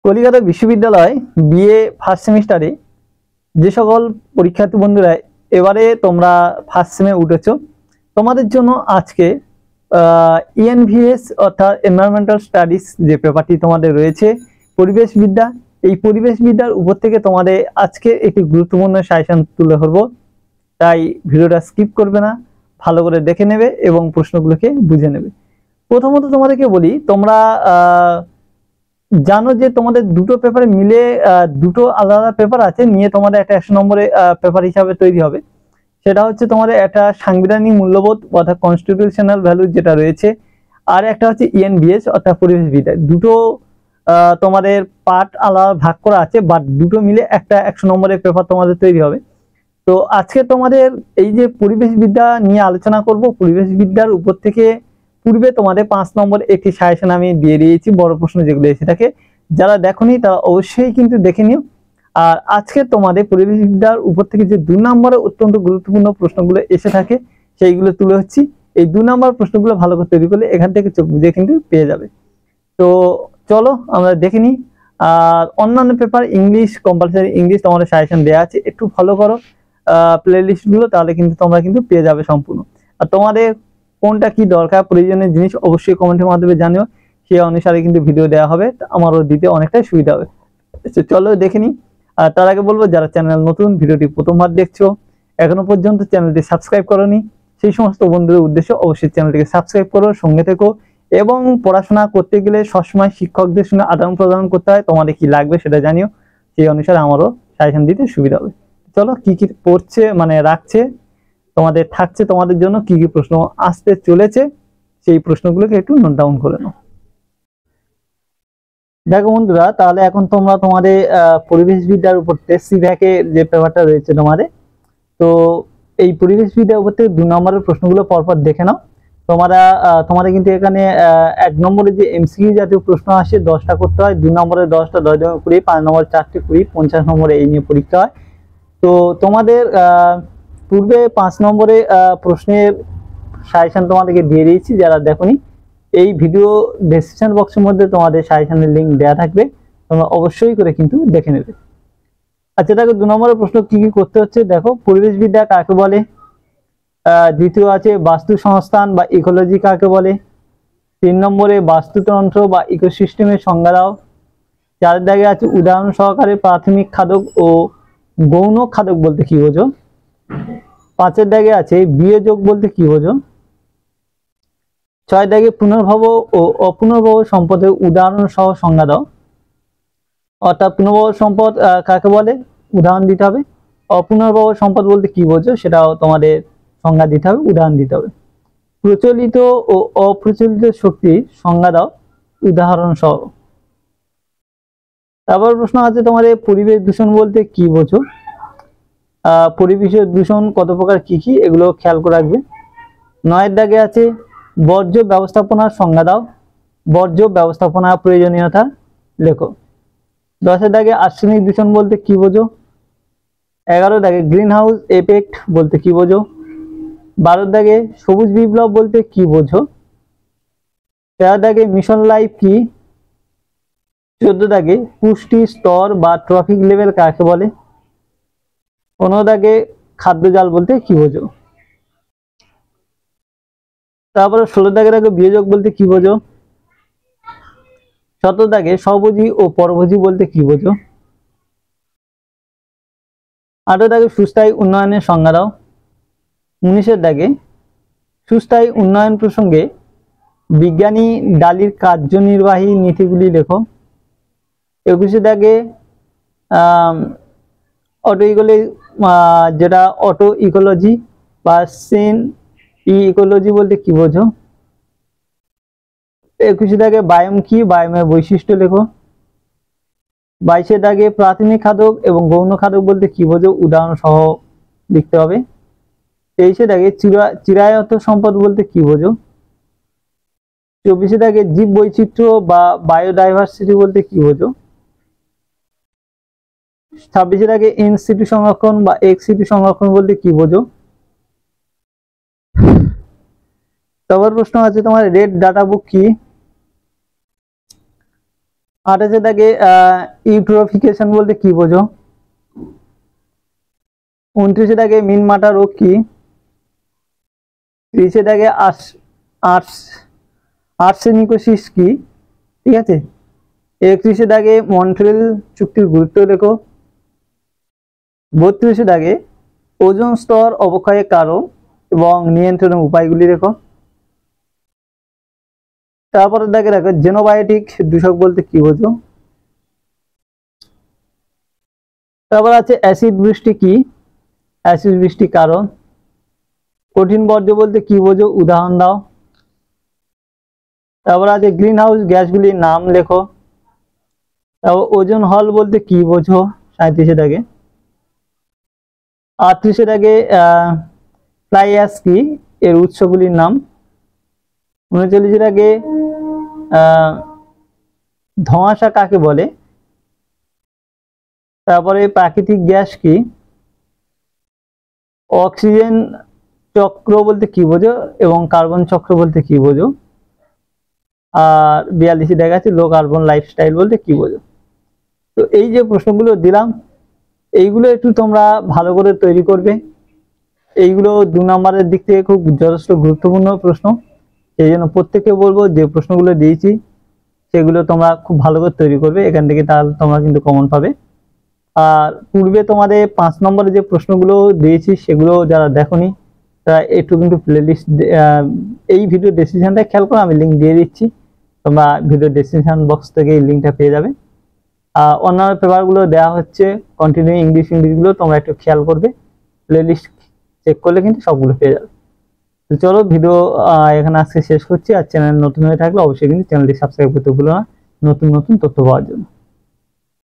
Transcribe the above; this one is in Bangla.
কলিকাতা বিশ্ববিদ্যালয় বিএ ফার্স্ট সেমিস্টারে যে সকল পরীক্ষার্থী বন্ধুরা এবারে তোমরা ফার্স্ট সেমে উঠেছো, তোমাদের জন্য আজকে ইএনভিএস অর্থাৎ এনভায়রনমেন্টাল স্টাডিজ যে পেপারটি তোমাদের রয়েছে পরিবেশবিদ্যা, এই পরিবেশবিদ্যার উপর থেকে তোমাদের আজকে একটি গুরুত্বপূর্ণ সাজেশন তুলে ধরবো। তাই ভিডিওটা স্কিপ করবে না, ভালো করে দেখে নেবে এবং প্রশ্নগুলোকে বুঝে নেবে। প্রথমত তোমাদেরকে বলি, তোমরা জানো যে তোমাদের দুটো পেপারে মিলে দুটো আলাদা পেপার আছে, নিয়ে তোমাদের একটা 100 নম্বরের পেপার হিসাবে তৈরি হবে। সেটা হচ্ছে তোমাদের একটা সাংবিধানিক মূল্যবোধ অর্থাৎ কনস্টিটিউশনাল ভ্যালু যেটা রয়েছে, আর একটা হচ্ছে ইএনভিএস অর্থাৎ পরিবেশবিদ্যা। দুটো তোমাদের পার্ট আলাদা ভাগ করা আছে, বাট দুটো মিলে একটা 100 নম্বরের পেপার তোমাদের তৈরি হবে। তো আজকে তোমাদের এই যে পরিবেশবিদ্যা নিয়ে আলোচনা করব, পরিবেশবিদ্যার উপর থেকে পূর্বে তোমাদের 5 নম্বর একটি সাজেশন আমি দিয়ে দিয়েছি, বড় প্রশ্ন যেগুলো সেটাকে যারা দেখোনি তারা অবশ্যই কিন্তু দেখে নিও। আর আজকে তোমাদের পরিবেশবিদ্যার উপর থেকে যে 2 নম্বরের অত্যন্ত গুরুত্বপূর্ণ প্রশ্নগুলো এসে থাকে সেইগুলো তুলে হচ্ছি। এই 2 নম্বর প্রশ্নগুলো ভালো করে তৈরি করলে এখান থেকে চোখ বুঝে কিন্তু পেয়ে যাবে। তো চলো আমরা দেখে নিই। আর অন্যান্য পেপার ইংলিশ, কম্পালসারি ইংলিশ তোমাদের সাজেশন দেওয়া আছে, একটু ফলো করো প্লে লিস্টগুলো, তাহলে কিন্তু তোমরা কিন্তু পেয়ে যাবে সম্পূর্ণ। আর তোমাদের কোনটা কি দরকার, প্রয়োজনীয় জিনিস অবশ্যই কমেন্টের মাধ্যমে জানিও, সেই অনুসারে কিন্তু ভিডিও দেওয়া হবে, আমারও দিতে অনেকটাই সুবিধা হবে। চলো দেখে নিই। আর তার আগে বলবো, যারা চ্যানেল নতুন, ভিডিওটি প্রথমবার দেখছো, এখনো পর্যন্ত চ্যানেলটি সাবস্ক্রাইব করোনি, সেই সমস্ত বন্ধুদের উদ্দেশ্যে অবশ্যই চ্যানেলটিকে সাবস্ক্রাইব করো, সঙ্গে থেকো। এবং পড়াশোনা করতে গেলে সবসময় শিক্ষকদের সঙ্গে আদান প্রদান করতে হয়, তোমাদের কি লাগবে সেটা জানিও, সেই অনুসারে আমারও সাজেশন দিতে সুবিধা হবে। চলো কি কি পড়ছে মানে রাখছে তোমাদের থাকছে, তোমাদের জন্য কি কি প্রশ্ন আসতে চলেছে সেই প্রশ্নগুলোকে একটু নোট ডাউন করে নাও। দেখো বন্ধুরা, তাহলে এখন তোমরা তোমাদের পরিবেশবিদ্যার উপর সিভ্যাকে যে পেপারটা রয়েছে তোমাদের, তো এই পরিবেশবিদ্যার উপর থেকে 2 নম্বরের প্রশ্নগুলো পরপর দেখে নাও। তোমাদের কিন্তু এখানে 1 নম্বরে যে এমসিকিউ জাতীয় প্রশ্ন আসে 10টা করতে হয়, 2 নম্বরে 10টা, 10 20, 5 নম্বরে 4টে 20, 50 নম্বরে এই নিয়ে পরীক্ষা হয়। তো তোমাদের পূর্বে 5 নম্বরে প্রশ্নের সাজেশন তোমাদেরকে দিয়ে দিয়েছি, যারা দেখোনি এই ভিডিও ডেসক্রিপশন বক্সের মধ্যে তোমাদের সাজেশনের লিঙ্ক দেওয়া থাকবে, তোমরা অবশ্যই করে কিন্তু দেখে নেবে। আচ্ছা দেখো, 2 নম্বরের প্রশ্ন কি কি করতে হচ্ছে দেখো। পরিবেশবিদ্যা কাকে বলে? দ্বিতীয় আছে বাস্তু সংস্থান বা ইকোলজি কাকে বলে? 3 নম্বরে বাস্তুতন্ত্র বা ইকোসিস্টেমের সংজ্ঞা দাও। 4 দাগে আছে উদাহরণ সহকারে প্রাথমিক খাদক ও গৌণ খাদক বলতে কি বোঝো? 5 দাগে আছে বিয়োজক বলতে কি বোঝো? 6 দাগে পুনর্ভব ও অপুনর্ভব সম্পদের উদাহরণ সহ সংজ্ঞা দাও। অর্থাৎ পুনর্ভব সম্পদ কাকে বলে উদাহরণ দিতে হবে, অপুনর্ভব সম্পদ বলতে কি বোঝো সেটাও তোমাদের সংজ্ঞা দিতে হবে, উদাহরণ দিতে হবে। প্রচলিত ও অপ্রচলিত শক্তির সংজ্ঞা দাও উদাহরণ সহ। তারপর প্রশ্ন আছে তোমাদের পরিবেশ দূষণ বলতে কি বোঝো? পরিবেশ দূষণ কত প্রকার, কি কি, এগুলো খেয়াল করে রাখবে। 9 দাগে আছে বর্জ্য ব্যবস্থাপনার সংজ্ঞা দাও, বর্জ্য ব্যবস্থাপনা প্রয়োজনীয়তা লেখো। 10 দাগে আর্সেনিক দূষণ বলতে কি বোঝো? 11 দাগে গ্রিন হাউস এফেক্ট বলতে কি বোঝো? 12 দাগে সবুজ বিপ্লব বলতে কি বোঝো? 13 দাগে মিশন লাইফ কি? 14 দাগে পুষ্টি স্তর বা ট্রফিক লেভেল কাকে বলে? 15 দাগে খাদ্য জাল বলতে কি বোঝো? তারপরে 16 দাগে বিয়োজক বলতে কি বোঝো? 17 দাগে স্বভোজী ও পরভোজী বলতে কি বোঝো? 18 দাগে সুস্থায়ী উন্নয়নের সংজ্ঞা দাও। 19 দাগে সুস্থায়ী উন্নয়ন প্রসঙ্গে বিজ্ঞানী ডালির কার্যনির্বাহী নীতিগুলি লেখো। 21 দাগে অটো ইকোলজি, যেটা অটো ইকোলজি বা সিন ইকোলজি বলতে কি বোঝো? 21 দাগে বায়োম কি, বায়োমের বৈশিষ্ট্য লেখো। 22 দাগে প্রাথমিক খাদক এবং গৌণ খাদক বলতে কি বোঝো, উদাহরণ সহ লিখতে হবে। 23 দাগে চিরায়ত সম্পদ বলতে কি বোঝো? 24 দাগে জীব বৈচিত্র্য বা বায়োডাইভার্সিটি বলতে কি বোঝো? 26 দাগে ইন সিটু সংরক্ষণ বা এক্স সিটু সংরক্ষণ বলতে কি বোঝো? তারপর প্রশ্ন আছে তোমার রেড ডাটা বুক কি? 28 দাগে ইউট্রোফিকেশন বলতে কি বোঝো? 29 দাগে মিনমাটা রোগ কি? 30 দাগে আর্সেনিকোসিস কি? ঠিক আছে। 31 দাগে মন্ট্রিয়াল চুক্তির গুরুত্ব লেখো। 32 দাগে ওজোন স্তর অবক্ষয়ের কারণ এবং নিয়ন্ত্রণের উপায়গুলি লেখো। তারপরে দাগে দেখো জেনোবায়োটিক দূষক বলতে কি বোঝো? তারপর আছে অ্যাসিড বৃষ্টি কি? অ্যাসিড বৃষ্টি কারণ। কঠিন বর্জ্য বলতে কি বোঝো? উদাহরণ দাও। তারপর আছে গ্রিন হাউস গ্যাসগুলির নাম লেখো। তারপর ওজোন হল বলতে কি বোঝো? 37 দাগে। 38 দাগে ফ্লাই অ্যাশ কি? এর উৎসগুলির নাম। 39 দাগে ধোঁয়াশা কাকে বলে? তারপরে প্রাকৃতিক গ্যাস কি? অক্সিজেন চক্র বলতে কি বোঝো এবং কার্বন চক্র বলতে কি বোঝো? আর 42 দেখা যাচ্ছে লো কার্বন লাইফস্টাইল বলতে কি বোঝো? তো এই যে প্রশ্নগুলো দিলাম এইগুলো একটু তোমরা ভালো করে তৈরি করবে। এইগুলো 2 নম্বরের দিক থেকে খুব যথেষ্ট গুরুত্বপূর্ণ প্রশ্ন। এই জন্য প্রত্যেককে বলবো যে প্রশ্নগুলো দিয়েছি সেগুলো তোমরা খুব ভালো করে তৈরি করবে, এখান থেকে তাহলে তোমরা কিন্তু কমন পাবে। আর পূর্বে তোমাদের 5 নম্বরে যে প্রশ্নগুলো দিয়েছি সেগুলো যারা দেখোনি তারা একটু কিন্তু প্লেলিস্ট এই ভিডিও ডেসক্রিপশনটা খেয়াল করো, আমি লিঙ্ক দিয়ে দিচ্ছি, তোমরা ভিডিও ডেসক্রিপশন বক্স থেকে এই লিঙ্কটা পেয়ে যাবে। অন্যান্য পেপারগুলো দেওয়া হচ্ছে কন্টিনিউ ইংলিশগুলো তোমরা একটু খেয়াল করবে, প্লেলিস্ট চেক করলে কিন্তু সবগুলো পেয়ে যাবে। তো চলো ভিডিও এখানে আজকে শেষ করছি। আর চ্যানেল নতুন হয়ে থাকলে অবশ্যই কিন্তু চ্যানেলটি সাবস্ক্রাইব করতে ভুলো না নতুন নতুন তথ্য পাওয়ার জন্য।